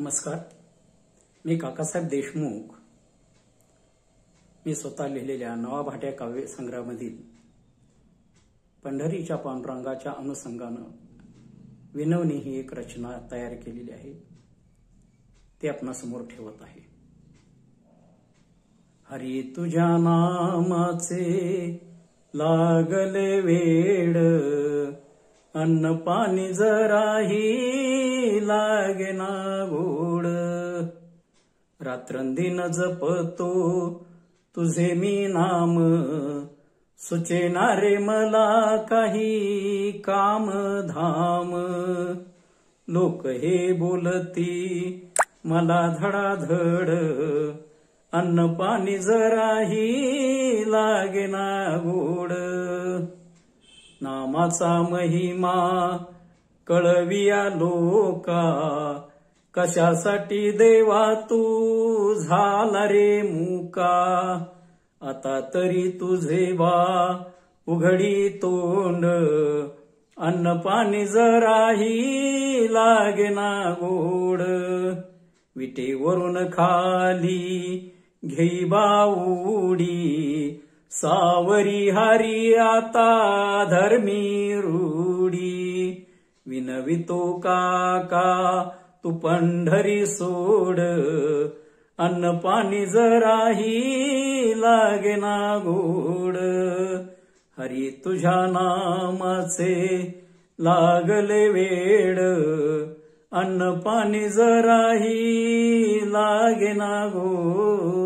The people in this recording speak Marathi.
नमस्कार. मी काकासाहेब देशमुख. मी स्वतः लिहिलेल्या नवा भाट्या काव्य संग्रहामधील पंढरीच्या पांडुरंगाच्या अनुषंगानं विनवणी ही एक रचना तयार केलेली आहे. ते आपणासमोर ठेवत आहे. हरी तुझ्या नामाचे लागले वेड, अन्न पाणी जराही लागेना गोड. रात्रंदिन जपतो तुझे मी नाम, सुचेना रे मला काही काम धाम. लोक हे बोलती मला धडाधड, अन्न पाणी जराही लागेना गोड. नामाचा महिमा कळविया लोका, कशासाठी देवा तू झाला रे मुका. आता तरी तुझे बा उघडी तोंड, अन्न पाणी जराही लागेना गोड. विटेवरून खाली घेई बाऊडी, सावरी हारी आता धर्मी रूढी. विनवितो काका तू पंढरी सोड, अन्न पाणी जराही लागेना गोड. हरी तुझ्या नामाचे लागले वेड, अन्न पाणी जराही लागेना गोड.